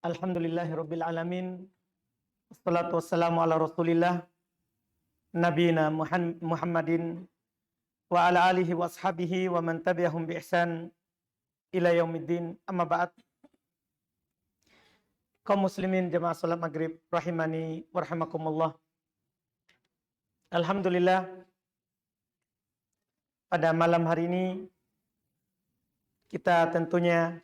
Alhamdulillahirabbil alamin. Wassalatu wassalamu ala Rasulillah nabiyina Muhammadin wa ala alihi wa ashabihi wa man tabi'ahum bi ihsan ila yaumiddin. Amma ba'd. Kaum muslimin jemaah salat maghrib rahimani wa rahimakumullah. Alhamdulillah, pada malam hari ini kita tentunya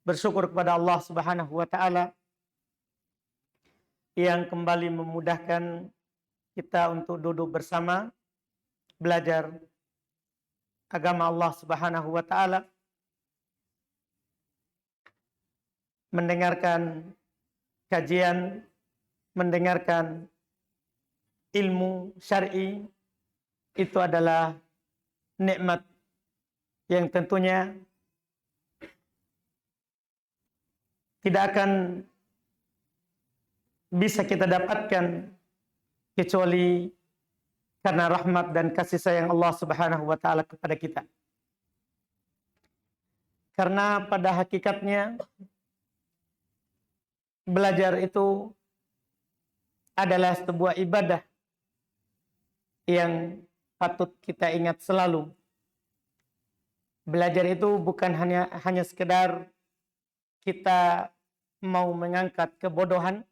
bersyukur kepada Allah Subhanahu wa taala yang kembali memudahkan kita untuk duduk bersama belajar agama Allah Subhanahu wa taala, mendengarkan kajian, mendengarkan ilmu syar'i. Itu adalah nikmat yang tentunya tidak akan bisa kita dapatkan kecuali karena rahmat dan kasih sayang Allah Subhanahu wa taala kepada kita. Karena pada hakikatnya belajar itu adalah sebuah ibadah yang patut kita ingat selalu. Belajar itu bukan hanya sekedar kita mau mengangkat kebodohan,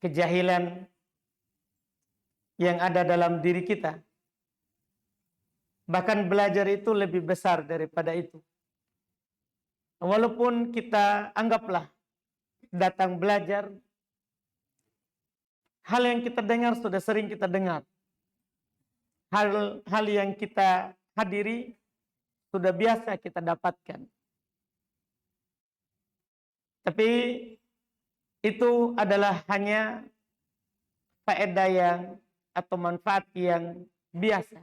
kejahilan yang ada dalam diri kita. Bahkan belajar itu lebih besar daripada itu. Walaupun kita anggaplah datang belajar, hal yang kita dengar sudah sering kita dengar. Hal yang kita hadiri sudah biasa kita dapatkan. Tapi itu adalah hanya faedah yang atau manfaat yang biasa.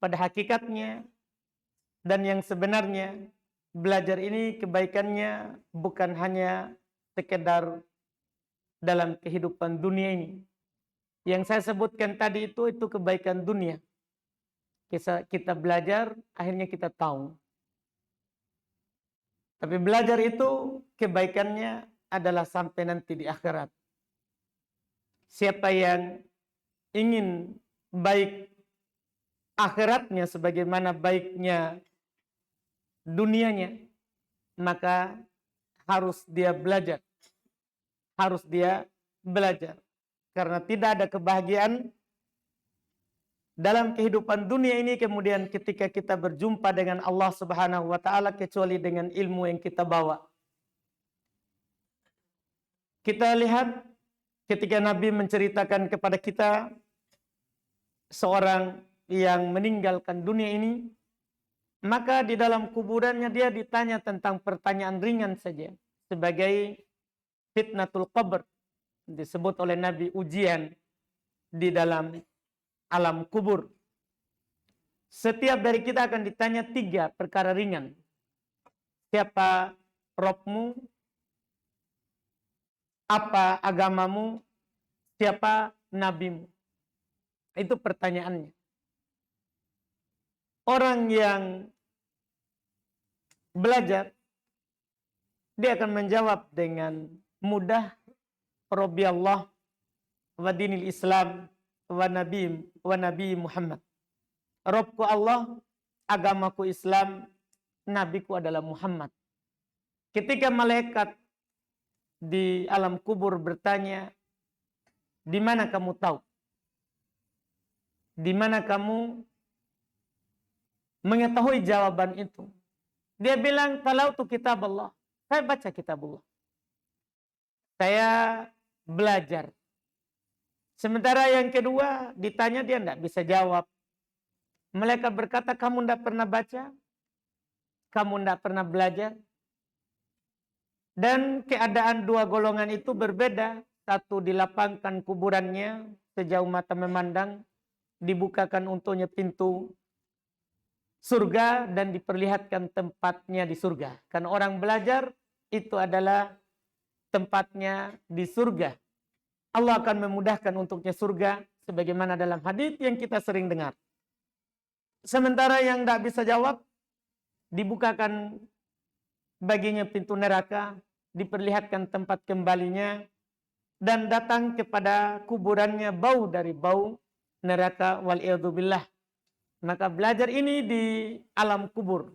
Pada hakikatnya dan yang sebenarnya, belajar ini kebaikannya bukan hanya sekedar dalam kehidupan dunia ini. Yang saya sebutkan tadi itu kebaikan dunia. Kita belajar, akhirnya kita tahu. Tapi belajar itu kebaikannya adalah sampai nanti di akhirat. Siapa yang ingin baik akhiratnya sebagaimana baiknya dunianya, maka harus dia belajar. Harus dia belajar. Karena tidak ada kebahagiaan dalam kehidupan dunia ini kemudian ketika kita berjumpa dengan Allah Subhanahu wa taala kecuali dengan ilmu yang kita bawa. Kita lihat ketika Nabi menceritakan kepada kita seorang yang meninggalkan dunia ini, maka di dalam kuburannya dia ditanya tentang pertanyaan ringan saja sebagai fitnatul qabr. Disebut oleh Nabi ujian di dalam alam kubur. Setiap dari kita akan ditanya 3 perkara ringan. Siapa Robmu? Apa agamamu? Siapa nabimu? Itu pertanyaannya. Orang yang belajar, dia akan menjawab dengan mudah. Rabbi Allah wa dinil Islam wa nabi Muhammad. Rabbku Allah, agamaku Islam, nabiku adalah Muhammad. Ketika malaikat di alam kubur bertanya, di mana kamu tahu? Di mana kamu mengetahui jawaban itu? Dia bilang, talautu kitab Allah. Saya baca kitab Allah. Saya belajar. Sementara yang kedua ditanya dia tidak bisa jawab. Malaikat berkata, kamu tidak pernah baca? Kamu tidak pernah belajar? Dan keadaan 2 golongan itu berbeda. Satu dilapangkan kuburannya sejauh mata memandang. Dibukakan untuknya pintu surga dan diperlihatkan tempatnya di surga. Karena orang belajar itu adalah tempatnya di surga. Allah akan memudahkan untuknya surga sebagaimana dalam hadis yang kita sering dengar. Sementara yang tidak bisa jawab dibukakan baginya pintu neraka, diperlihatkan tempat kembalinya, dan datang kepada kuburannya bau dari bau neraka, wal'iyadzubillah. Maka belajar ini di alam kubur.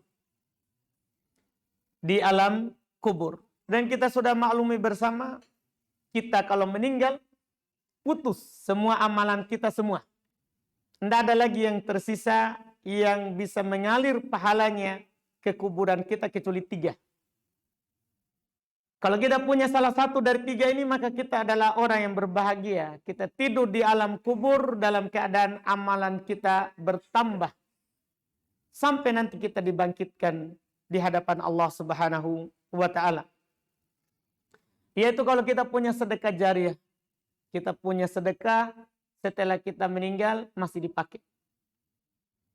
Di alam kubur. Dan kita sudah maklumi bersama, kita kalau meninggal, putus semua amalan kita semua. Tidak ada lagi yang tersisa yang bisa mengalir pahalanya ke kuburan kita kecuali 3. Kalau kita punya salah satu dari 3 ini, maka kita adalah orang yang berbahagia. Kita tidur di alam kubur dalam keadaan amalan kita bertambah. Sampai nanti kita dibangkitkan di hadapan Allah Subhanahu wa ta'ala. Yaitu kalau kita punya sedekah jariah. Kita punya sedekah setelah kita meninggal masih dipakai.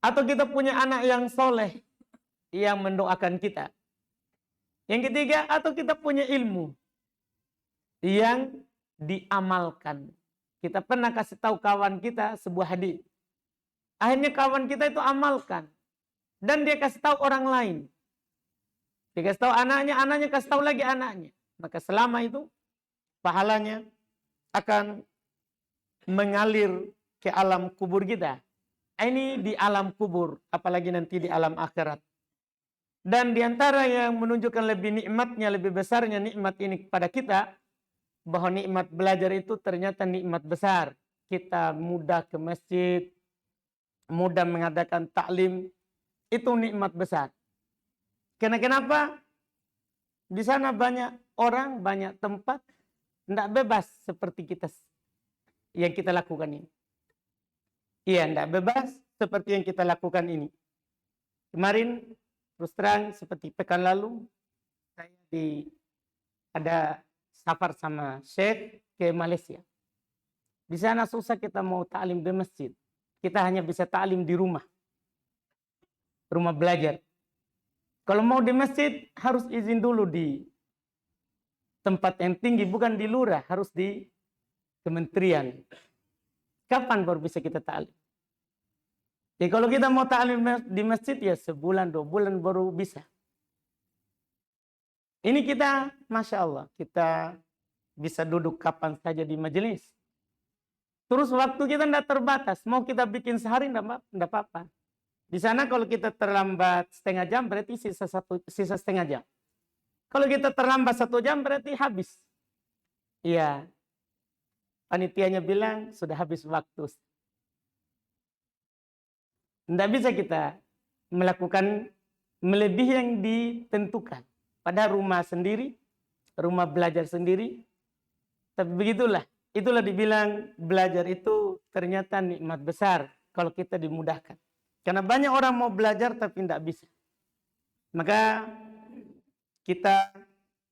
Atau kita punya anak yang soleh yang mendoakan kita. Yang ketiga, atau kita punya ilmu yang diamalkan. Kita pernah kasih tahu kawan kita sebuah hadis. Akhirnya kawan kita itu amalkan. Dan dia kasih tahu orang lain. Dia kasih tahu anaknya, anaknya kasih tahu lagi anaknya. Maka selama itu pahalanya akan mengalir ke alam kubur kita. Ini di alam kubur, apalagi nanti di alam akhirat. Dan diantara yang menunjukkan lebih nikmatnya, lebih besarnya nikmat ini kepada kita, bahwa nikmat belajar itu ternyata nikmat besar. Kita mudah ke masjid, mudah mengadakan taklim, itu nikmat besar. Karena kenapa? Di sana banyak orang, banyak tempat, tidak bebas seperti kita yang kita lakukan ini. Iya, tidak bebas seperti yang kita lakukan ini. Kemarin, terus terang seperti pekan lalu, saya ada safar sama Syekh ke Malaysia. Di sana susah kita mau ta'lim di masjid. Kita hanya bisa ta'lim di rumah. Rumah belajar. Kalau mau di masjid, harus izin dulu di tempat yang tinggi, bukan di lurah, harus di kementerian. Kapan baru bisa kita ta'lim? Jadi kalau kita mau ta'lim di masjid, ya sebulan, 2 bulan baru bisa. Ini kita, Masya Allah, kita bisa duduk kapan saja di majelis. Terus waktu kita tidak terbatas. Mau kita bikin sehari, tidak apa-apa. Di sana kalau kita terlambat setengah jam, berarti sisa setengah jam. Kalau kita terlambat 1 jam, berarti habis. Iya. Panitianya bilang, sudah habis waktu. Tidak bisa kita melakukan melebihi yang ditentukan. Pada rumah sendiri, rumah belajar sendiri. Tapi begitulah. Itulah dibilang belajar itu ternyata nikmat besar kalau kita dimudahkan. Karena banyak orang mau belajar tapi tidak bisa. Maka kita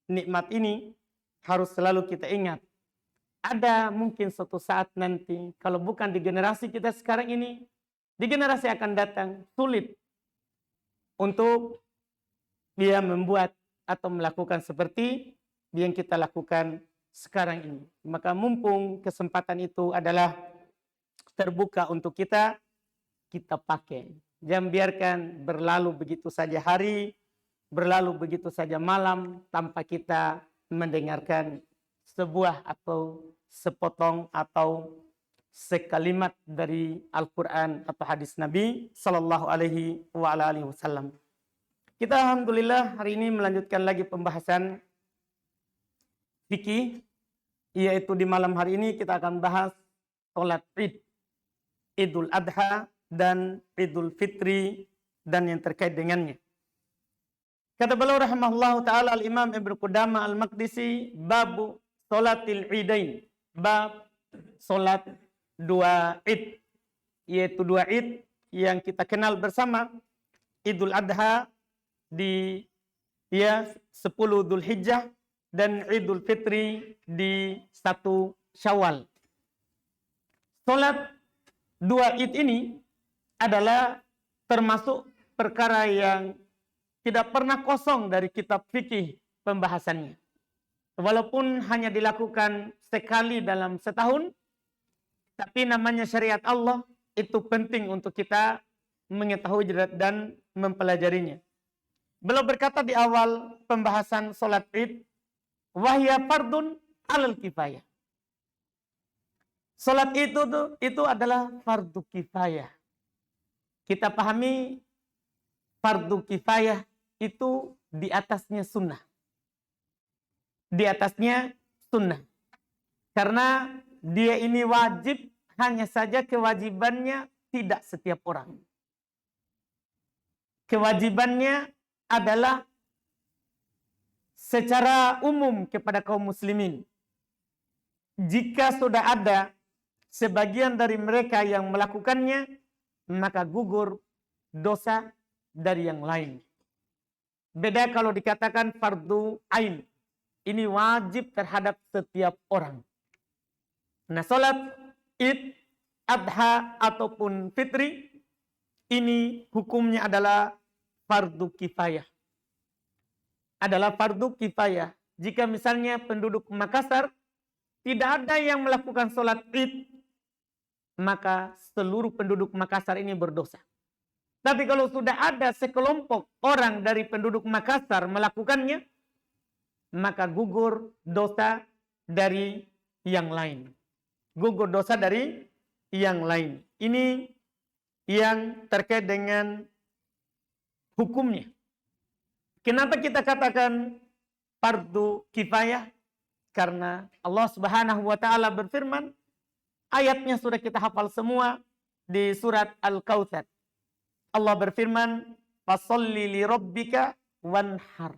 nikmat ini harus selalu kita ingat. Ada mungkin suatu saat nanti, kalau bukan di generasi kita sekarang ini, di generasi akan datang sulit untuk dia membuat atau melakukan seperti yang kita lakukan sekarang ini. Maka mumpung kesempatan itu adalah terbuka untuk kita pakai. Jangan biarkan berlalu begitu saja hari, berlalu begitu saja malam tanpa kita mendengarkan sebuah atau sepotong atau sekalimat dari Al-Quran atau hadis Nabi Sallallahu Alaihi Wasallam. Kita alhamdulillah hari ini melanjutkan lagi pembahasan fikih, yaitu di malam hari ini kita akan bahas sholat Id, Idul Adha dan Idul Fitri dan yang terkait dengannya. Kata beliau rahimahullahu taala Al-Imam Ibnu Qudamah Al-Maqdisi, babu sholatil Idain, bab sholat 2 Id, yaitu 2 Id yang kita kenal bersama, Idul Adha di 10 Dzulhijjah dan Idul Fitri di 1 Syawal. Sholat 2 Id ini adalah termasuk perkara yang tidak pernah kosong dari kitab fikih pembahasannya. Walaupun hanya dilakukan sekali dalam setahun, tapi namanya syariat Allah itu penting untuk kita mengetahui dan mempelajarinya. beliau berkata di awal pembahasan sholat id, wahya fardun alal kifayah. Sholat itu adalah fardu kifayah. Kita pahami fardu kifayah itu di atasnya sunnah. Di atasnya sunnah. Karena dia ini wajib, hanya saja kewajibannya tidak setiap orang. Kewajibannya adalah secara umum kepada kaum muslimin. Jika sudah ada sebagian dari mereka yang melakukannya, maka gugur dosa dari yang lain. Beda kalau dikatakan fardu ain. Ini wajib terhadap setiap orang. Nah, sholat id, adha, ataupun fitri, ini hukumnya adalah fardu kifayah. Adalah fardu kifayah. Jika misalnya penduduk Makassar tidak ada yang melakukan sholat id, maka seluruh penduduk Makassar ini berdosa. Tapi kalau sudah ada sekelompok orang dari penduduk Makassar melakukannya, maka gugur dosa dari yang lain. Gugur dosa dari yang lain. Ini yang terkait dengan hukumnya. Kenapa kita katakan fardu kifayah? Karena Allah Subhanahu wa taala berfirman, ayatnya sudah kita hafal semua di surat Al-Kautsar. Allah berfirman, "Fasholli li rabbika wanhar."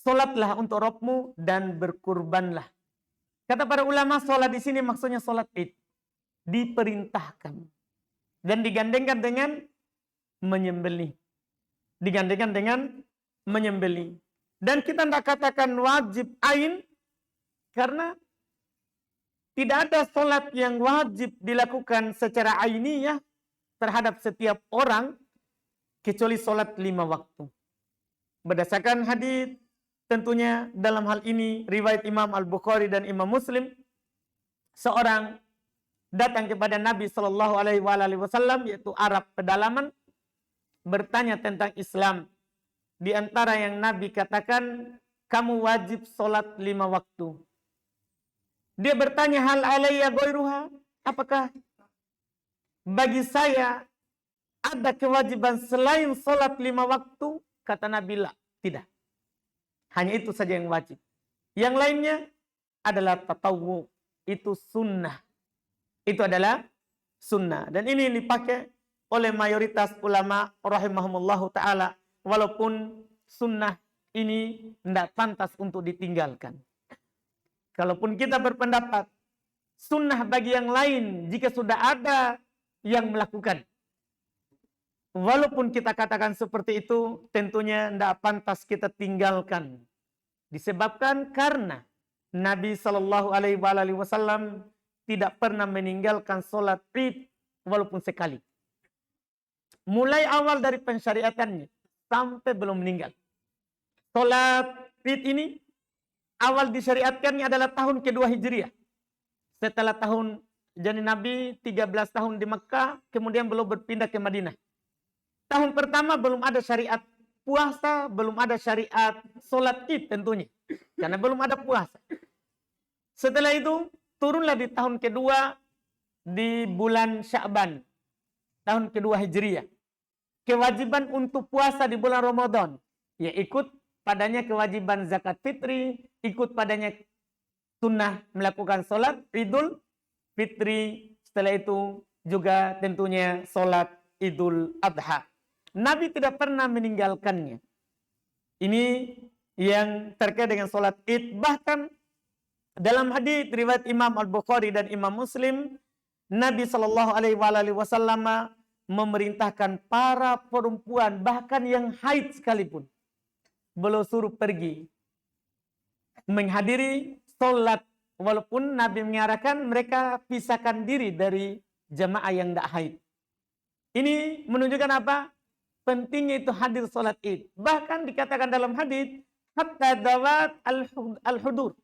Salatlah untuk Rabbmu dan berkurbanlah. Kata para ulama, salat di sini maksudnya salat Id. Diperintahkan dan digandengkan dengan menyembelih. Digandengkan dengan menyembelih. Dan kita tidak katakan wajib ain karena tidak ada sholat yang wajib dilakukan secara ainiyah terhadap setiap orang kecuali sholat 5 waktu. Berdasarkan hadis, tentunya dalam hal ini riwayat Imam Al-Bukhari dan Imam Muslim, seorang datang kepada Nabi Shallallahu Alaihi Wasallam, yaitu Arab pedalaman, bertanya tentang Islam. Di antara yang Nabi katakan, kamu wajib sholat 5 waktu. Dia bertanya, hal alayya ghairuha? Apakah bagi saya ada kewajiban selain sholat 5 waktu? Kata Nabi, la, tidak. Hanya itu saja yang wajib. Yang lainnya adalah tatawwu. Itu sunnah. Itu adalah sunnah. Dan ini dipakai oleh mayoritas ulama rahimahumullahu ta'ala. Walaupun sunnah ini tidak pantas untuk ditinggalkan. Kalaupun kita berpendapat sunnah bagi yang lain jika sudah ada yang melakukan. Walaupun kita katakan seperti itu, tentunya tidak pantas kita tinggalkan. Disebabkan karena Nabi Shallallahu Alaihi Wasallam tidak pernah meninggalkan sholat id walaupun sekali. Mulai awal dari pensyariatannya sampai belum meninggal. Sholat id ini awal disyariatkannya adalah tahun kedua Hijriah. Setelah jadi Nabi 13 tahun di Mekah, kemudian belum berpindah ke Madinah. Tahun pertama belum ada syariat puasa, belum ada syariat sholat id tentunya. Karena belum ada puasa. Setelah itu, turunlah di tahun kedua di bulan Sya'ban. Tahun kedua Hijriah. Kewajiban untuk puasa di bulan Ramadan. Ya ikut padanya kewajiban zakat fitri, ikut padanya sunnah melakukan sholat idul fitri. Setelah itu juga tentunya sholat idul adha. Nabi tidak pernah meninggalkannya. Ini yang terkait dengan sholat id. Bahkan dalam hadis riwayat Imam Al-Bukhari dan Imam Muslim, Nabi Shallallahu Alaihi Wasallam memerintahkan para perempuan bahkan yang haid sekalipun, beliau suruh pergi menghadiri sholat, walaupun Nabi mengarahkan mereka pisahkan diri dari jamaah yang tidak haid. Ini menunjukkan apa? Pentingnya itu hadir sholat id. Bahkan dikatakan dalam hadis hatta dawat al-hudur.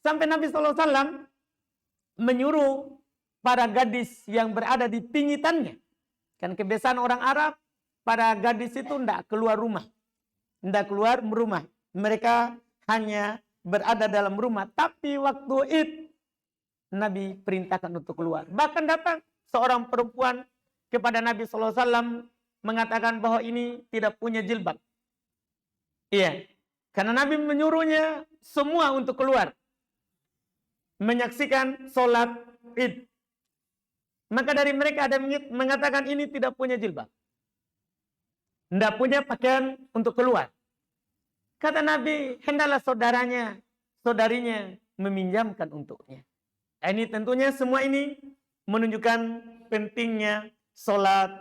Sampai Nabi SAW menyuruh para gadis yang berada di pingitannya. Kan kebiasaan orang Arab, para gadis itu tidak keluar rumah. tidak keluar rumah. Mereka hanya berada dalam rumah. Tapi waktu Id, Nabi perintahkan untuk keluar. Bahkan datang seorang perempuan kepada Nabi SAW mengatakan bahwa ini tidak punya jilbab. Iya, karena Nabi menyuruhnya semua untuk keluar menyaksikan sholat Id. Maka dari mereka ada yang mengatakan ini tidak punya jilbab, tidak punya pakaian untuk keluar. Kata Nabi, hendaklah saudarinya meminjamkan untuknya. Ini tentunya semua ini menunjukkan pentingnya sholat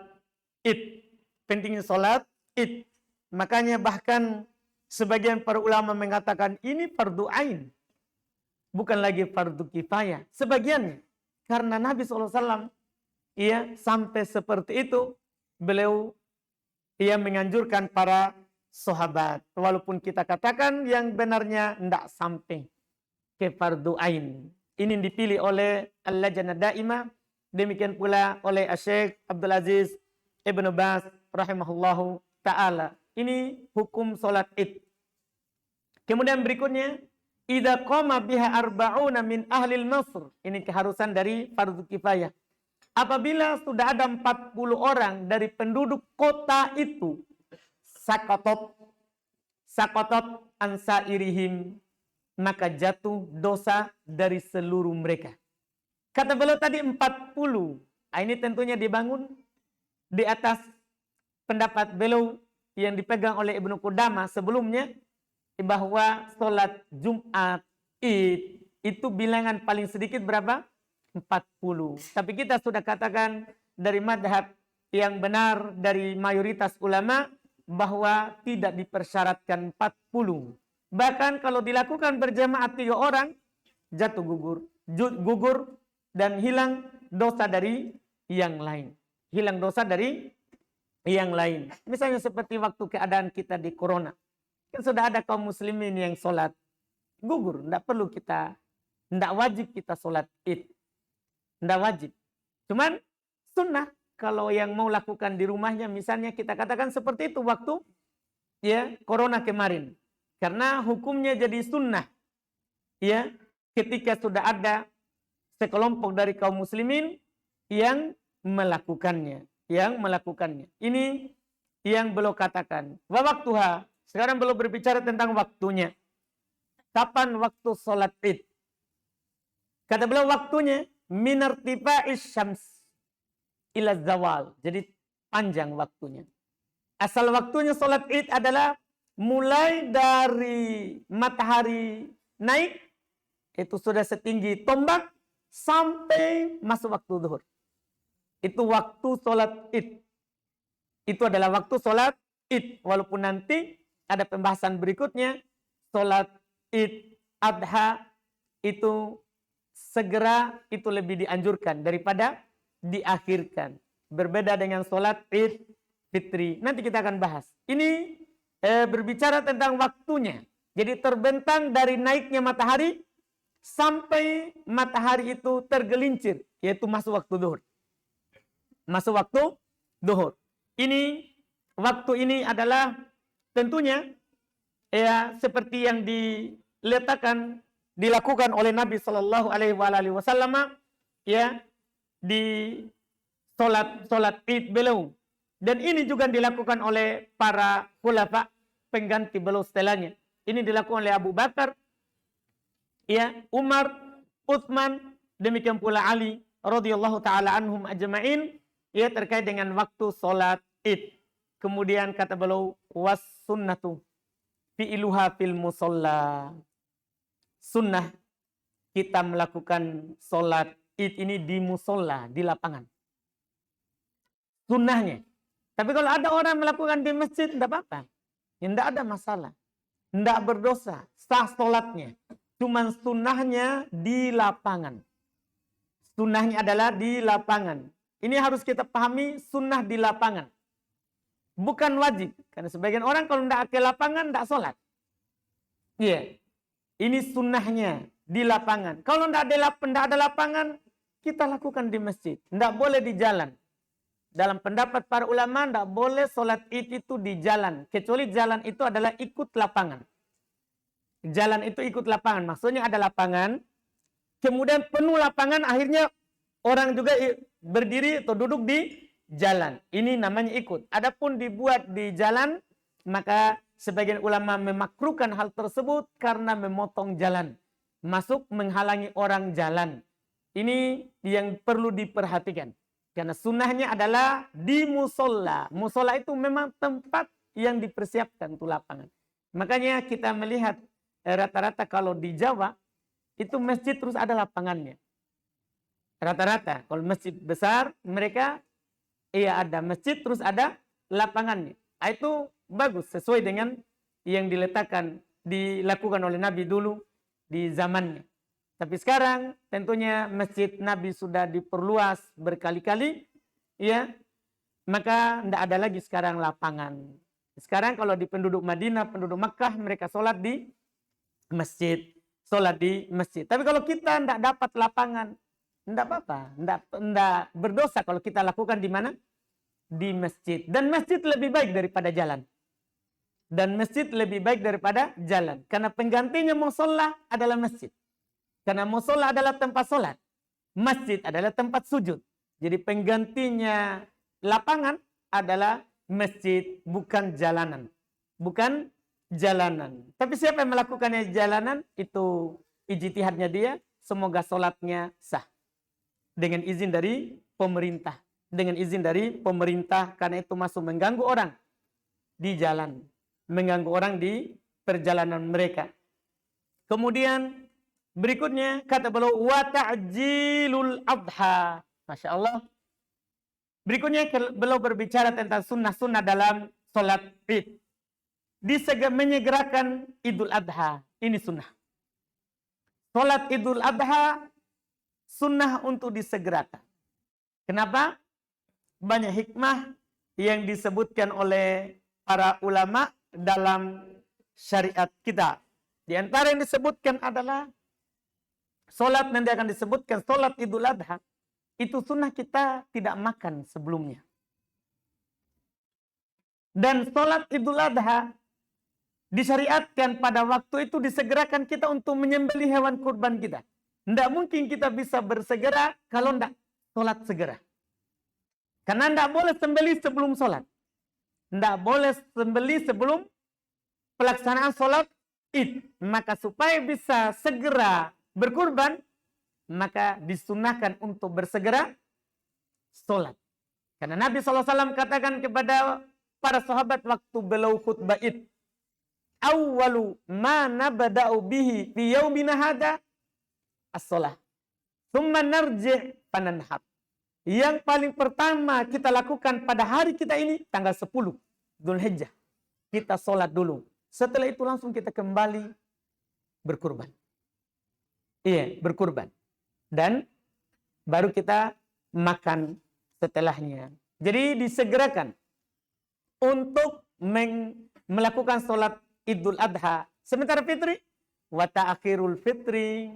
Id. Pentingnya sholat Id. Makanya bahkan sebagian para ulama mengatakan ini fardu ain. Bukan lagi fardu kifayah. Sebagiannya. Karena Nabi SAW sampai seperti itu. Beliau menganjurkan para sahabat. Walaupun kita katakan yang benarnya tidak sampai ke fardu ain. Ini dipilih oleh Al-Lajnah Daimah. Demikian pula oleh Syekh Abdul Aziz Ibn Baz rahimahullahu ta'ala. Ini hukum sholat Id. Kemudian berikutnya, idza qama biha arba'una min ahlil Masr. Ini keharusan dari fardu kifayah. Apabila sudah ada 40 orang dari penduduk kota itu, sakatot ansairihim, maka jatuh dosa dari seluruh mereka. Kata beliau tadi 40. Nah, ini tentunya dibangun di atas pendapat beliau yang dipegang oleh Ibnu Qudamah sebelumnya, bahwa sholat Jumat Id itu bilangan paling sedikit berapa? 40. Tapi kita sudah katakan dari madhab yang benar dari mayoritas ulama bahwa tidak dipersyaratkan 40. Bahkan kalau dilakukan berjamaah 3 orang, jatuh gugur dan hilang dosa dari yang lain. Hilang dosa dari yang lain. Misalnya seperti waktu keadaan kita di corona. Kan sudah ada kaum muslimin yang sholat gugur. Tidak wajib kita sholat Id. Tidak wajib. Cuman sunnah. Kalau yang mau lakukan di rumahnya, misalnya kita katakan seperti itu waktu corona kemarin. Karena hukumnya jadi sunnah. Ketika sudah ada sekelompok dari kaum muslimin yang melakukannya. Ini yang beliau katakan. Wa waktuha. Sekarang beliau berbicara tentang waktunya. Kapan waktu sholat Id? Kata beliau waktunya minartifa'is syams ila zawal. Jadi panjang waktunya. Asal waktunya sholat Id adalah mulai dari matahari naik, itu sudah setinggi tombak, sampai masuk waktu zuhur. Itu waktu sholat Id. Itu adalah waktu sholat Id. Walaupun nanti ada pembahasan berikutnya, sholat Id Adha itu segera itu lebih dianjurkan daripada diakhirkan. Berbeda dengan sholat Id Fitri. Nanti kita akan bahas. Ini berbicara tentang waktunya. Jadi terbentang dari naiknya matahari sampai matahari itu tergelincir, yaitu masuk waktu zuhur. Masuk waktu zuhur. Ini waktu ini adalah tentunya seperti yang dilakukan oleh Nabi Shallallahu Alaihi Wasallam di sholat Id beliau. Dan ini juga dilakukan oleh para khulafa pengganti beliau setelahnya. Ini dilakukan oleh Abu Bakar, Umar, Utsman, demikian pula Ali radhiyallahu taala anhum ajma'in, terkait dengan waktu sholat Id. Kemudian kata beliau, was sunnatu fi'luha fil musalla. Sunnah kita melakukan sholat Id ini di musola, di lapangan. Sunnahnya. Tapi kalau ada orang melakukan di masjid, tidak apa-apa. Tidak ada masalah. Tidak berdosa. Sah sholatnya. Cuman sunnahnya di lapangan. Sunnahnya adalah di lapangan. Ini harus kita pahami, sunnah di lapangan. Bukan wajib. Karena sebagian orang kalau tidak ke lapangan, tidak sholat. Ini sunnahnya di lapangan. Kalau tidak ada lapangan, kita lakukan di masjid. Tidak boleh di jalan. dalam pendapat para ulama, tidak boleh sholat id itu di jalan. Kecuali jalan itu adalah ikut lapangan. Jalan itu ikut lapangan. Maksudnya ada lapangan, kemudian penuh lapangan, akhirnya orang juga berdiri atau duduk di jalan. Ini namanya ikut. Adapun dibuat di jalan, maka sebagian ulama memakruhkan hal tersebut karena memotong jalan. Masuk menghalangi orang jalan. Ini yang perlu diperhatikan. Karena sunnahnya adalah di musola. Musola itu memang tempat yang dipersiapkan untuk lapangan. Makanya kita melihat rata-rata kalau di Jawa, itu masjid terus ada lapangannya. Rata-rata. Kalau masjid besar, mereka ada masjid terus ada lapangannya. Itu bagus, sesuai dengan yang dilakukan oleh Nabi dulu di zamannya. Tapi sekarang tentunya masjid Nabi sudah diperluas berkali-kali, ya. Maka tidak ada lagi sekarang lapangan. Sekarang kalau di penduduk Madinah, penduduk Makkah, mereka sholat di masjid. Sholat di masjid. Tapi kalau kita tidak dapat lapangan, tidak apa-apa. Tidak berdosa kalau kita lakukan di mana? Di masjid. Dan masjid lebih baik daripada jalan. Dan masjid lebih baik daripada jalan. Karena penggantinya musola adalah masjid. Karena musola adalah tempat sholat. Masjid adalah tempat sujud. Jadi penggantinya lapangan adalah masjid, bukan jalanan. Bukan jalanan. Tapi siapa yang melakukannya jalanan, itu ijtihadnya dia. Semoga sholatnya sah. Dengan izin dari pemerintah. Dengan izin dari pemerintah. Karena itu masuk mengganggu orang di jalan. Mengganggu orang di perjalanan mereka. Kemudian berikutnya kata beliau wa ta'jilul adha. Masya Allah. Berikutnya beliau berbicara tentang sunnah-sunnah dalam sholat id. Menyegerakan Idul Adha. Ini sunnah. Sholat Idul Adha sunnah untuk disegerakan. Kenapa? Banyak hikmah yang disebutkan oleh para ulama dalam syariat kita. Di antara yang disebutkan adalah sholat, nanti akan disebutkan sholat Idul Adha. Itu sunnah kita tidak makan sebelumnya. Dan sholat Idul Adha disyariatkan pada waktu itu disegerakan kita untuk menyembelih hewan kurban kita. Tidak mungkin kita bisa bersegera kalau tidak sholat segera. Karena tidak boleh sembelih sebelum sholat. Tidak boleh sembelih sebelum pelaksanaan sholat id. Maka supaya bisa segera berkurban, maka disunahkan untuk bersegera sholat. Karena Nabi SAW katakan kepada para sahabat waktu beliau khutbah id, awwalu ma nabda'u bihi fi yaumina hadza as-shalah. Tsumma narji' fananhar. Yang paling pertama kita lakukan pada hari kita ini tanggal 10 Dzulhijjah. Kita sholat dulu. Setelah itu langsung kita kembali berkurban. Iya, berkurban. Dan baru kita makan setelahnya. Jadi disegerakan untuk melakukan sholat Idul Adha sementara fitri wa ta'khirul fitri,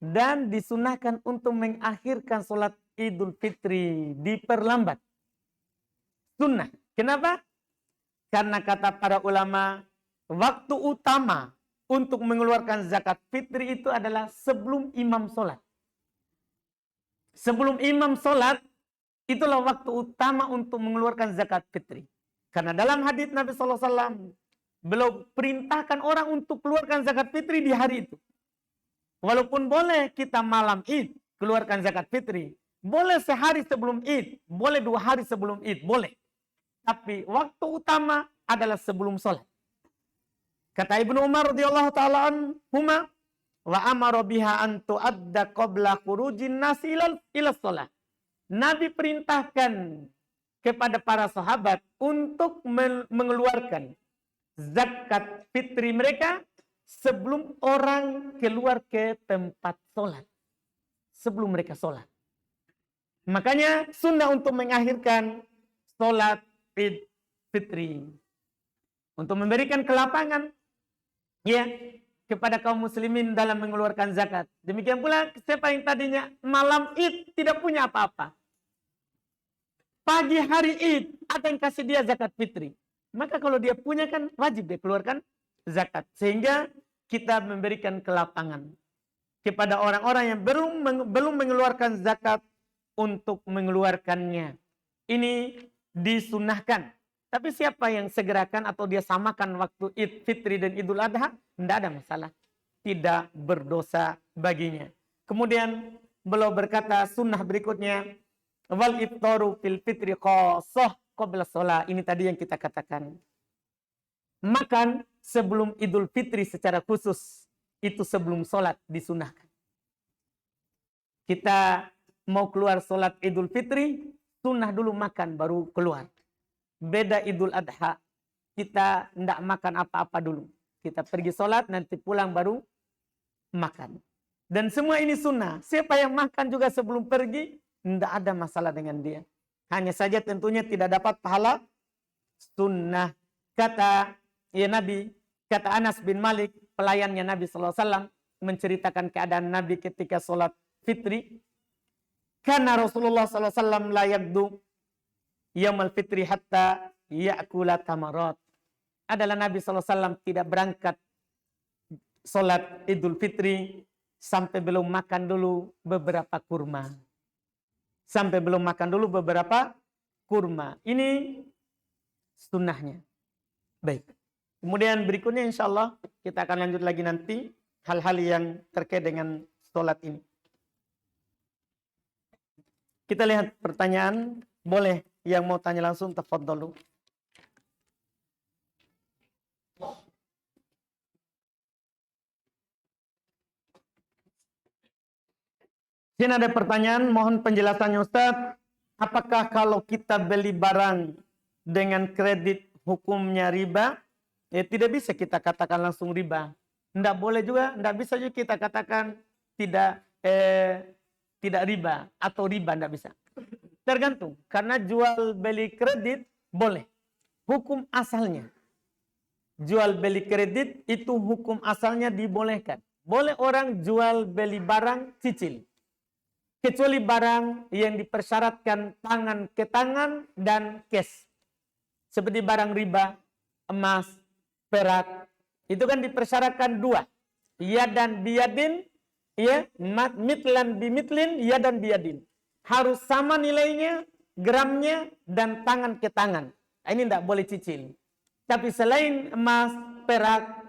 dan disunahkan untuk mengakhirkan sholat Idul Fitri, diperlambat. Sunnah. Kenapa? Karena kata para ulama, waktu utama untuk mengeluarkan zakat fitri itu adalah sebelum imam sholat. Sebelum imam sholat, itulah waktu utama untuk mengeluarkan zakat fitri. Karena dalam hadits Nabi SAW, beliau perintahkan orang untuk keluarkan zakat fitri di hari itu. Walaupun boleh kita malam id keluarkan zakat fitri. Boleh sehari sebelum id. Boleh 2 hari sebelum id. Boleh. Tapi waktu utama adalah sebelum sholat. Kata Ibnu Umar radhiyallahu ta'ala anhuma, wa amara biha an tu'adda qabla khurujin nasi ila sholat. Nabi perintahkan kepada para sahabat untuk mengeluarkan zakat fitri mereka sebelum orang keluar ke tempat sholat. Sebelum mereka sholat. Makanya sunnah untuk mengakhirkan sholat id fitri. Untuk memberikan kelapangan ya kepada kaum muslimin dalam mengeluarkan zakat. Demikian pula siapa yang tadinya malam id tidak punya apa-apa. Pagi hari Id, ada yang kasih dia zakat fitri. Maka kalau dia punya kan wajib dia keluarkan zakat. Sehingga kita memberikan kelapangan kepada orang-orang yang belum mengeluarkan zakat untuk mengeluarkannya. Ini disunahkan. Tapi siapa yang segerakan atau dia samakan waktu Id Fitri dan Idul Adha, tidak ada masalah. Tidak berdosa baginya. Kemudian beliau berkata sunnah berikutnya, wal iftaru fil fitri qassah qabla shalah. Ini tadi yang kita katakan. Makan sebelum Idul Fitri secara khusus, itu sebelum sholat disunahkan. Kita mau keluar sholat Idul Fitri, sunnah dulu makan baru keluar. Beda Idul Adha, kita tidak makan apa-apa dulu. Kita pergi sholat, nanti pulang baru makan. Dan semua ini sunnah. Siapa yang makan juga sebelum pergi, tidak ada masalah dengan dia. Hanya saja tentunya tidak dapat pahala sunnah. Kata Nabi, kata Anas bin Malik, pelayannya Nabi SAW, menceritakan keadaan Nabi ketika sholat fitri. Karena Rasulullah SAW la yagdu yaumul fitri hatta ya'kula tamarat. Adalah Nabi SAW tidak berangkat sholat Idul Fitri sampai belum makan dulu beberapa kurma. Sampai belum makan dulu beberapa kurma. Ini sunnahnya. Baik. Kemudian berikutnya insya Allah kita akan lanjut lagi nanti hal-hal yang terkait dengan sholat ini. Kita lihat pertanyaan. Boleh yang mau tanya langsung, tafadhalu. Sini ada pertanyaan, mohon penjelasannya Ustaz. Apakah kalau kita beli barang dengan kredit hukumnya riba? Ya, tidak bisa kita katakan langsung riba. Tidak boleh juga, tidak bisa juga kita katakan tidak riba atau riba, tidak bisa. Tergantung, karena jual beli kredit boleh. Hukum asalnya. Jual beli kredit itu hukum asalnya dibolehkan. Boleh orang jual beli barang cicil. Kecuali barang yang dipersyaratkan tangan ke tangan dan cash. Seperti barang riba, emas, perak, itu kan dipersyaratkan dua. Yadan biyadin, ya, mitlan bimitlin, yadan biyadin. Harus sama nilainya, gramnya, dan tangan ke tangan. Ini tidak boleh cicil. Tapi selain emas, perak,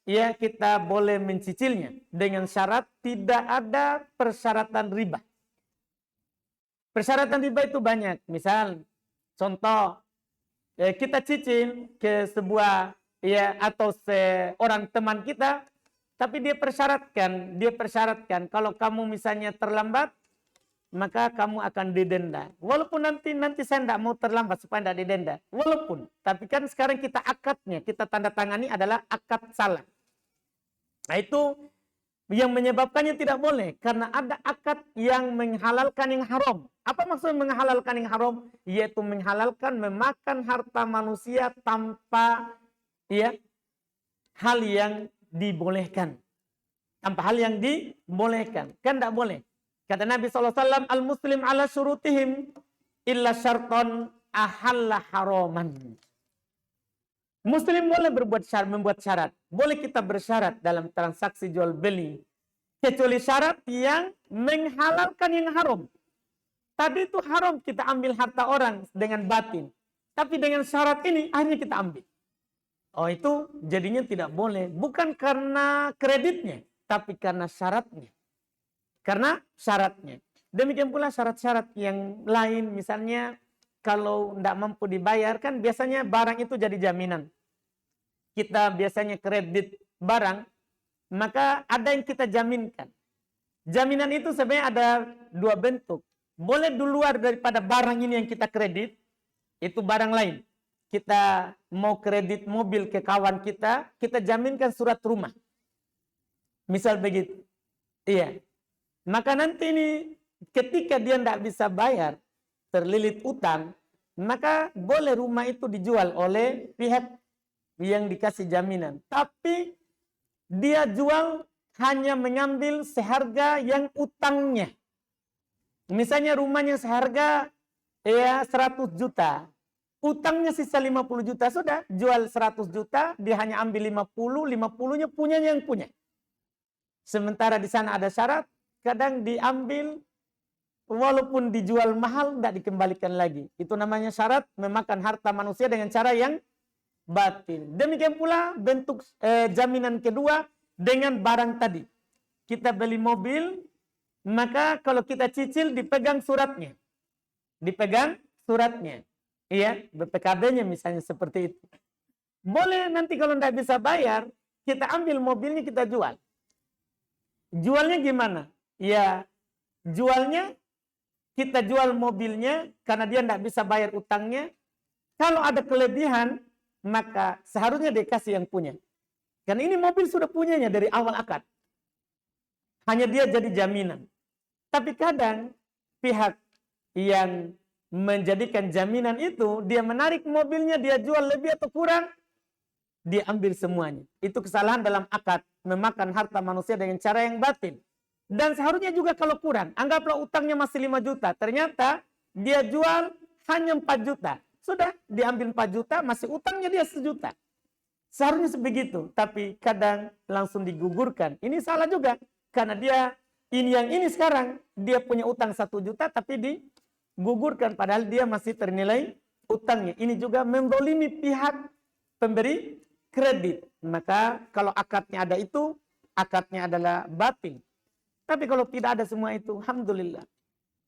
ya kita boleh mencicilnya. Dengan syarat tidak ada persyaratan riba. Persyaratan riba itu banyak. Misal, contoh, kita cicil ke sebuah atau seorang teman kita, tapi dia persyaratkan kalau kamu misalnya terlambat, maka kamu akan didenda. Walaupun nanti saya tidak mau terlambat supaya tidak didenda. Walaupun, tapi kan sekarang kita akadnya, kita tanda tangani adalah akad salah. Nah itu yang menyebabkannya tidak boleh, karena ada akad yang menghalalkan yang haram. Apa maksud menghalalkan yang haram? Yaitu menghalalkan memakan harta manusia tanpa hal yang dibolehkan. Tanpa hal yang dibolehkan. Kan tidak boleh. Kata Nabi SAW, al-muslim ala syurutihim illa syarton ahalla haraman. Muslim boleh membuat syarat. Boleh kita bersyarat dalam transaksi jual beli. Kecuali syarat yang menghalalkan yang haram. Tadi itu haram kita ambil harta orang dengan batin. Tapi dengan syarat ini akhirnya kita ambil. Oh itu jadinya tidak boleh. Bukan karena kreditnya. Tapi karena syaratnya. Karena syaratnya. Demikian pula syarat-syarat yang lain. Misalnya kalau tidak mampu dibayar kan biasanya barang itu jadi jaminan. Kita biasanya kredit barang. Maka ada yang kita jaminkan. Jaminan itu sebenarnya ada dua bentuk. Boleh di luar daripada barang ini yang kita kredit. Itu barang lain. Kita mau kredit mobil ke kawan kita. Kita jaminkan surat rumah. Misal begitu. Iya. Maka nanti ini ketika dia tidak bisa bayar, terlilit utang, maka boleh rumah itu dijual oleh pihak yang dikasih jaminan. Tapi dia jual hanya mengambil seharga yang utangnya. Misalnya rumahnya seharga Ya 100 juta. Utangnya sisa 50 juta, sudah jual 100 juta, dia hanya ambil 50-nya punyanya yang punya. Sementara di sana ada syarat, kadang diambil walaupun dijual mahal tidak dikembalikan lagi. Itu namanya syarat memakan harta manusia dengan cara yang batil. Demikian pula bentuk jaminan kedua dengan barang tadi. Kita beli mobil, maka kalau kita cicil dipegang suratnya. Dipegang suratnya. Iya, BPKB-nya misalnya seperti itu. Boleh nanti kalau tidak bisa bayar, kita ambil mobilnya kita jual. Jualnya gimana? Ya, jualnya kita jual mobilnya karena dia tidak bisa bayar utangnya. Kalau ada kelebihan, maka seharusnya dia kasih yang punya. Karena ini mobil sudah punyanya dari awal akad. Hanya dia jadi jaminan. Tapi kadang pihak yang menjadikan jaminan itu, dia menarik mobilnya, dia jual lebih atau kurang, dia ambil semuanya. Itu kesalahan dalam akad, memakan harta manusia dengan cara yang batil. Dan seharusnya juga kalau kurang, anggaplah utangnya masih 5 juta, ternyata dia jual hanya 4 juta. Sudah, diambil 4 juta, masih utangnya dia 1 juta. Seharusnya sebegitu, tapi kadang langsung digugurkan. Ini salah juga, karena dia, ini sekarang, dia punya utang 1 juta, tapi digugurkan, padahal dia masih ternilai utangnya. Ini juga mendolimi pihak pemberi kredit. Maka kalau akadnya ada itu, akadnya adalah batil. Tapi kalau tidak ada semua itu, alhamdulillah.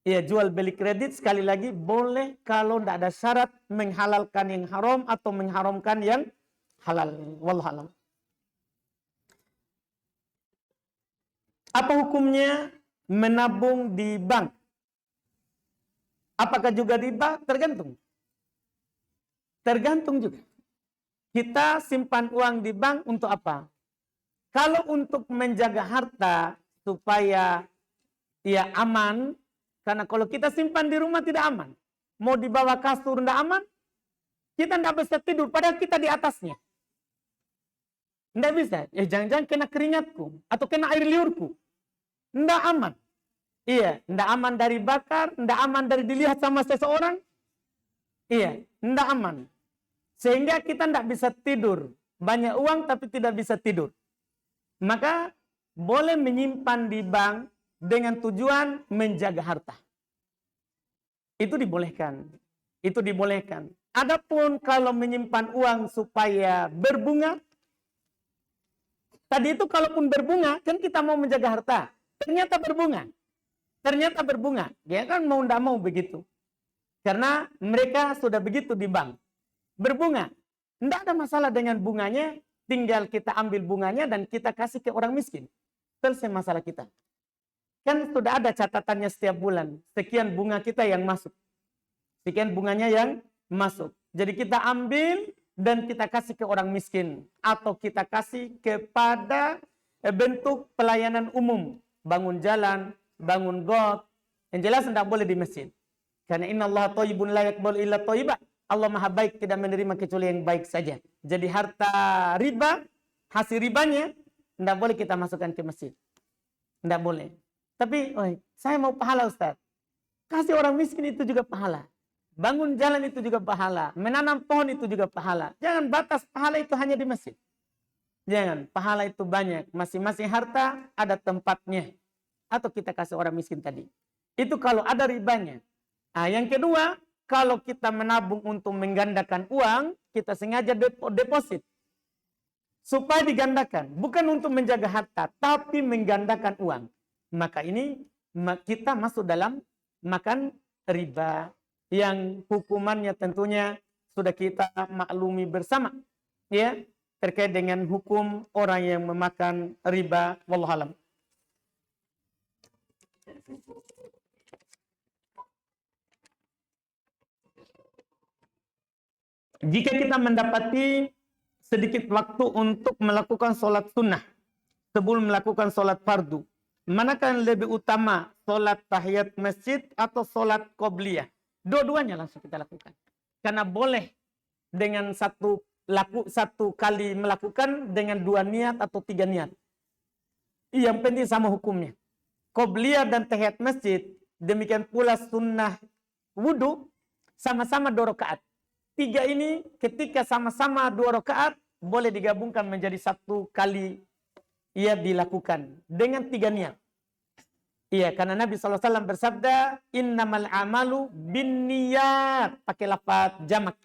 Ya, jual beli kredit sekali lagi boleh kalau tidak ada syarat menghalalkan yang haram atau mengharamkan yang halal. Wallahu a'lam. Apa hukumnya menabung di bank? Apakah juga riba? Tergantung. Tergantung juga. Kita simpan uang di bank untuk apa? Kalau untuk menjaga harta supaya ya aman, karena kalau kita simpan di rumah tidak aman. Mau dibawa kasur tidak aman, kita tidak bisa tidur padahal kita di atasnya. Tidak bisa. Jangan-jangan kena keringatku atau kena air liurku. Tidak aman. Iya, tidak aman dari bakar, tidak aman dari dilihat sama seseorang. Iya, tidak aman. Sehingga kita tidak bisa tidur. Banyak uang tapi tidak bisa tidur. Maka boleh menyimpan di bank dengan tujuan menjaga harta. Itu dibolehkan. Itu dibolehkan. Adapun kalau menyimpan uang supaya berbunga, tadi itu kalaupun berbunga, kan kita mau menjaga harta. Ternyata berbunga. Ternyata berbunga. Dia kan mau tidak mau begitu. Karena mereka sudah begitu di bank. Berbunga. Tidak ada masalah dengan bunganya. Tinggal kita ambil bunganya dan kita kasih ke orang miskin. Selesai masalah kita. Kan sudah ada catatannya setiap bulan. Sekian bunga kita yang masuk. Sekian bunganya yang masuk. Jadi kita ambil dan kita kasih ke orang miskin. Atau kita kasih kepada bentuk pelayanan umum. Bangun jalan, bangun got. Yang jelas tidak boleh di masjid. Karena innallaha thayyibun la yaqbalu illa thayyiban. Allah maha baik, tidak menerima kecuali yang baik saja. Jadi harta riba, hasil ribanya, tidak boleh kita masukkan ke masjid. Tidak boleh. Tapi, saya mau pahala Ustaz. Kasih orang miskin itu juga pahala. Bangun jalan itu juga pahala. Menanam pohon itu juga pahala. Jangan batas pahala itu hanya di masjid. Jangan, pahala itu banyak. Masing-masing harta ada tempatnya. Atau kita kasih orang miskin tadi. Itu kalau ada ribanya. Nah, yang kedua, kalau kita menabung untuk menggandakan uang, kita sengaja deposit. Supaya digandakan. Bukan untuk menjaga harta, tapi menggandakan uang. Maka ini kita masuk dalam makan riba. Yang hukumannya tentunya sudah kita maklumi bersama. Ya, terkait dengan hukum orang yang memakan riba. Wallahu a'lam. Jika kita mendapati sedikit waktu untuk melakukan sholat sunnah sebelum melakukan sholat fardu, manakah yang lebih utama, sholat tahiyat masjid atau sholat qobliyah? Dua-duanya langsung kita lakukan. Karena boleh dengan satu kali melakukan dengan 2 niat atau 3 niat. Yang penting sama hukumnya. Qobliyah dan tahiyat masjid, demikian pula sunnah wudu, sama-sama 2 rakaat. 3 ini ketika sama-sama 2 rakaat boleh digabungkan menjadi 1 kali ia dilakukan dengan 3 niat. Iya, karena Nabi SAW bersabda, innamal amalu bin niyat. Pakai lafaz jamak.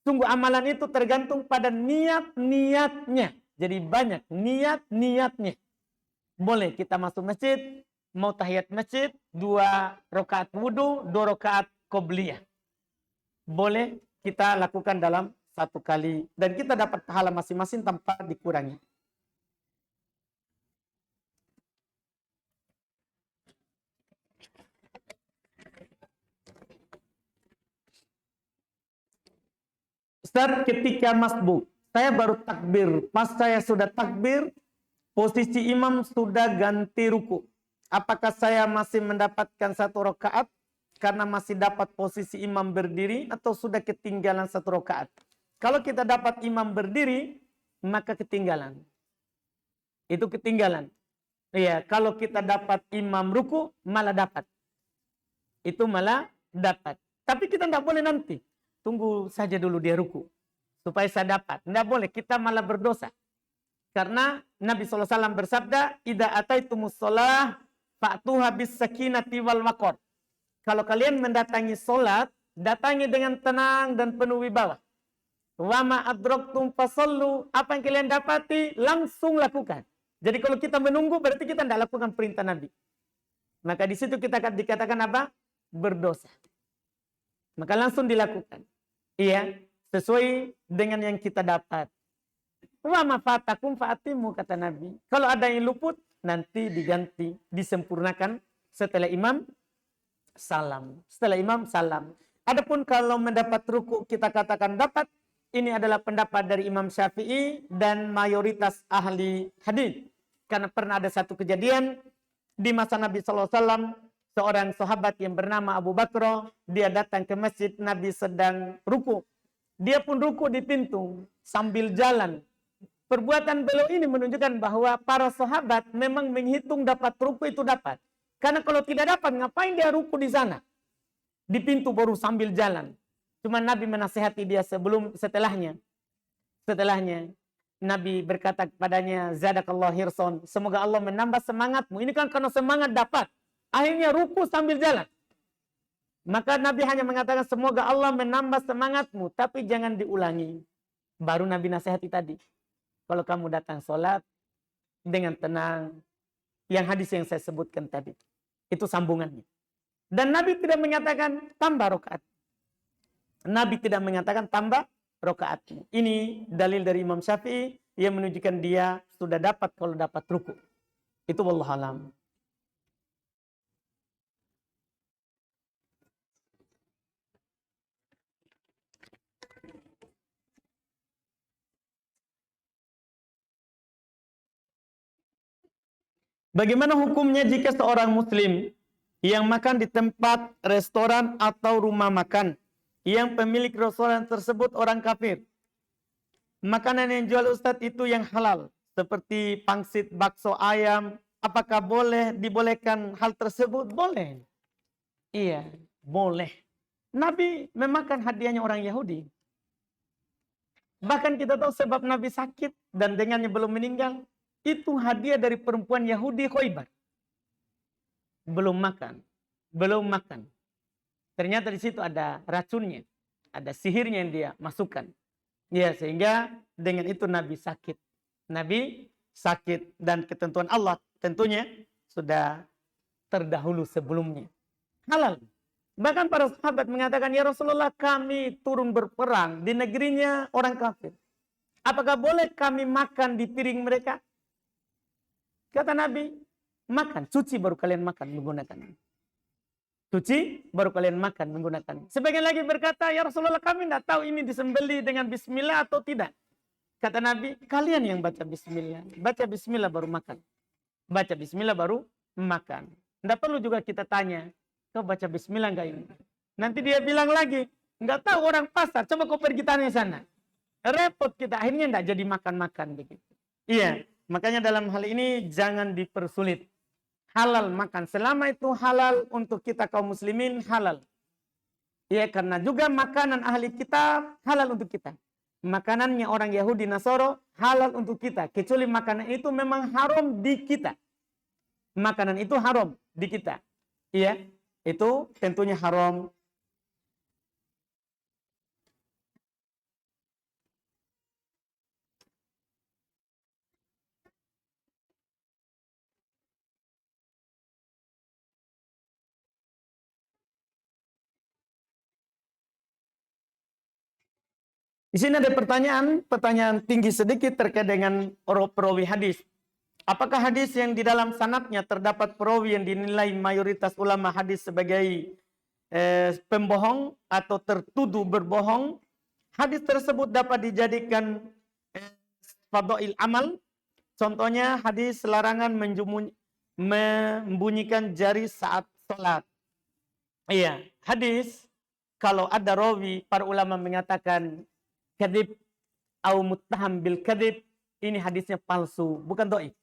Sungguh amalan itu tergantung pada niat-niatnya. Jadi banyak niat-niatnya. Boleh kita masuk masjid, mau tahiyat masjid, 2 rakaat wudu, 2 rakaat qobliyah. Boleh kita lakukan dalam 1 kali. Dan kita dapat pahala masing-masing tanpa dikurangi. Ustaz, ketika masbuk, saya baru takbir. Pas saya sudah takbir, posisi imam sudah ganti ruku. Apakah saya masih mendapatkan 1 rakaat karena masih dapat posisi imam berdiri atau sudah ketinggalan 1 rakaat? Kalau kita dapat imam berdiri, maka ketinggalan. Itu ketinggalan. Iya, kalau kita dapat imam ruku, malah dapat. Itu malah dapat. Tapi kita tidak boleh nanti. Tunggu saja dulu dia ruku. Supaya saya dapat. Tidak boleh. Kita malah berdosa. Karena Nabi SAW bersabda, Ida ataitumus sholah fa'tuha bis sakinati wal waqar. Kalau kalian mendatangi sholat, datangi dengan tenang dan penuh wibawa. Wa ma adraktum fasallu. Apa yang kalian dapati, langsung lakukan. Jadi kalau kita menunggu, berarti kita tidak lakukan perintah Nabi. Maka di situ kita dikatakan apa? Berdosa. Maka langsung dilakukan. Iya, sesuai dengan yang kita dapat. Wa ma fatakum fa'atimu, kata Nabi. Kalau ada yang luput, nanti diganti, disempurnakan setelah imam salam. Setelah imam salam. Adapun kalau mendapat ruku kita katakan dapat, ini adalah pendapat dari Imam Syafi'i dan mayoritas ahli hadis. Karena pernah ada satu kejadian di masa Nabi SAW, seorang sahabat yang bernama Abu Bakr, dia datang ke masjid, Nabi sedang ruku. Dia pun ruku di pintu sambil jalan. Perbuatan beliau ini menunjukkan bahwa para sahabat memang menghitung dapat ruku itu dapat. Karena kalau tidak dapat, ngapain dia ruku di sana? Di pintu baru sambil jalan. Cuma Nabi menasihati dia setelahnya. Setelahnya, Nabi berkata kepadanya, Zadakallah hirson, semoga Allah menambah semangatmu. Ini kan karena semangat dapat. Akhirnya ruku sambil jalan. Maka Nabi hanya mengatakan, semoga Allah menambah semangatmu. Tapi jangan diulangi. Baru Nabi nasihati tadi. Kalau kamu datang sholat dengan tenang. Yang hadis yang saya sebutkan tadi. Itu sambungannya. Dan Nabi tidak mengatakan tambah rakaat. Nabi tidak mengatakan tambah rakaatnya. Ini dalil dari Imam Syafi'i yang menunjukkan dia sudah dapat kalau dapat ruku. Itu wallahu alam. Bagaimana hukumnya jika seorang muslim yang makan di tempat restoran atau rumah makan yang pemilik restoran tersebut orang kafir? Makanan yang jual Ustadz itu yang halal, seperti pangsit, bakso, ayam, apakah boleh dibolehkan hal tersebut? Boleh. Iya, boleh. Nabi memakan hadiahnya orang Yahudi. Bahkan kita tahu sebab Nabi sakit dan dengannya belum meninggal, itu hadiah dari perempuan Yahudi Khaybar. Belum makan. Belum makan. Ternyata di situ ada racunnya. Ada sihirnya yang dia masukkan. Ya, sehingga dengan itu Nabi sakit. Nabi sakit dan ketentuan Allah tentunya sudah terdahulu sebelumnya. Halal. Bahkan para sahabat mengatakan, ya Rasulullah, kami turun berperang di negerinya orang kafir. Apakah boleh kami makan di piring mereka? Kata Nabi, makan, cuci baru kalian makan menggunakan. Cuci baru kalian makan menggunakan. Sebagian lagi berkata, ya Rasulullah, kami tidak tahu ini disembeli dengan bismillah atau tidak. Kata Nabi, kalian yang baca bismillah. Baca bismillah baru makan. Baca bismillah baru makan. Tidak perlu juga kita tanya, kau baca bismillah enggak ini? Nanti dia bilang lagi, enggak tahu orang pasar, coba kau pergi tanya sana. Repot kita, akhirnya enggak jadi makan-makan begitu. Iya, makanya dalam hal ini jangan dipersulit. Halal makan, selama itu halal untuk kita kaum muslimin halal. Ya, karena juga makanan ahli kitab halal untuk kita. Makanannya orang Yahudi Nasoro halal untuk kita. Kecuali makanan itu memang haram di kita. Makanan itu haram di kita. Iya, itu tentunya haram. Di sini ada pertanyaan tinggi sedikit terkait dengan perawi hadis. Apakah hadis yang di dalam sanadnya terdapat perawi yang dinilai mayoritas ulama hadis sebagai pembohong atau tertuduh berbohong? Hadis tersebut dapat dijadikan fadail amal. Contohnya hadis larangan membunyikan jari saat sholat. Iya, hadis kalau ada rawi, para ulama mengatakan kadib au muttaham bil kadib, ini hadisnya palsu, bukan dhaif.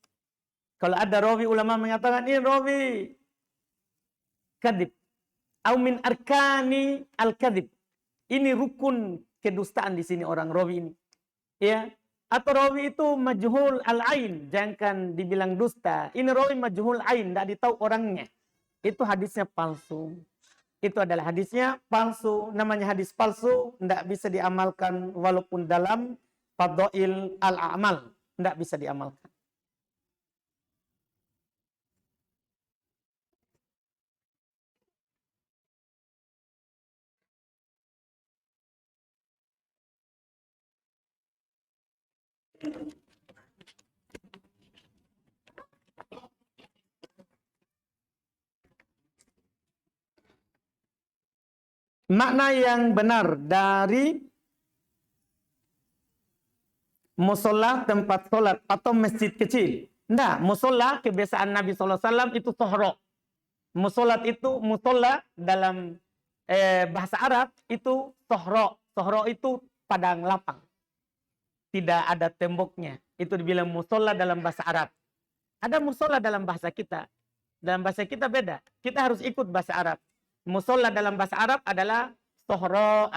Kalau ada rawi, ulama mengatakan ini rawi kadib au min arkani al kadib, ini rukun kedustaan di sini orang rawi ini, ya. Atau rawi itu majhul al ain, jangan dibilang dusta. Ini rawi majhul ain, tidak ditahu orangnya, itu hadisnya palsu. Itu adalah hadisnya palsu. Namanya hadis palsu, tidak bisa diamalkan walaupun dalam fadail al-amal. Tidak bisa diamalkan. Makna yang benar dari musola tempat sholat atau masjid kecil. Nah, musola kebiasaan Nabi SAW itu sohro. Musolat itu musola dalam bahasa Arab itu sohro. Sohro itu padang lapang. Tidak ada temboknya. Itu dibilang musola dalam bahasa Arab. Ada musola dalam bahasa kita. Dalam bahasa kita beda. Kita harus ikut bahasa Arab. Musola dalam bahasa Arab adalah sohro,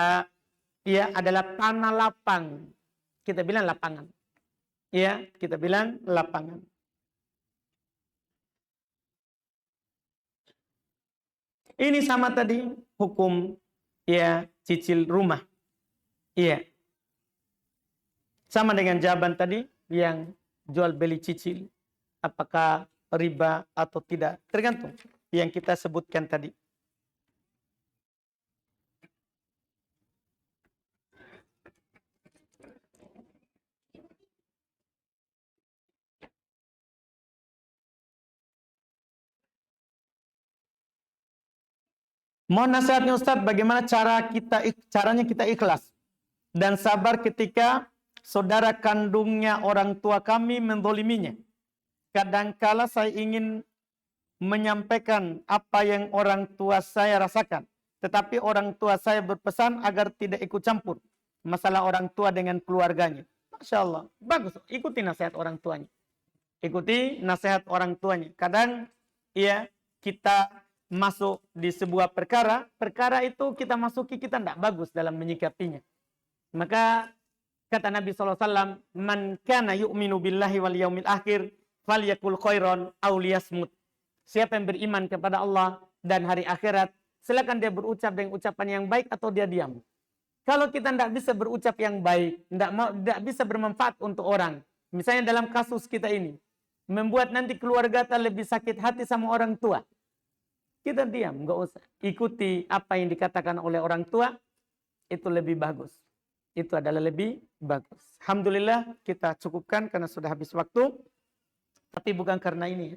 ya, adalah tanah lapang. Kita bilang lapangan. Ya, kita bilang lapangan. Ini sama tadi hukum, ya, cicil rumah. Iya. Sama dengan jawaban tadi yang jual beli cicil. Apakah riba atau tidak? Tergantung yang kita sebutkan tadi. Mohon nasihatnya Ustadz, bagaimana caranya kita ikhlas dan sabar ketika saudara kandungnya orang tua kami mendoliminya. Kadangkala saya ingin menyampaikan apa yang orang tua saya rasakan, tetapi orang tua saya berpesan agar tidak ikut campur masalah orang tua dengan keluarganya. Masya Allah, bagus, ikuti nasihat orang tuanya. Ikuti nasihat orang tuanya. Kadang ya kita masuk di sebuah perkara itu kita masuki, kita tidak bagus dalam menyikapinya. Maka kata Nabi SAW, man kana yu'minu billahi wal yaumil akhir falyakul khairan aw liyasmut. Siapa yang beriman kepada Allah dan hari akhirat, silakan dia berucap dengan ucapan yang baik atau dia diam. Kalau kita tidak bisa berucap yang baik, tidak bisa bermanfaat untuk orang, misalnya dalam kasus kita ini, membuat nanti keluarga kita lebih sakit hati sama orang tua, kita diam, nggak usah ikuti apa yang dikatakan oleh orang tua, itu lebih bagus. Itu adalah lebih bagus. Alhamdulillah kita cukupkan karena sudah habis waktu. Tapi bukan karena ini,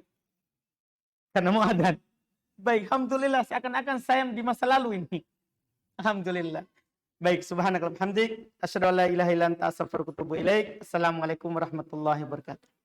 karena mau adzan. Baik, alhamdulillah, seakan-akan saya di masa lalu ini. Alhamdulillah. Baik, subhanakallahumma hamdik, asyhadu an la ilaha illa anta astaghfiruka wa atubu ilaik. Assalamualaikum warahmatullahi wabarakatuh.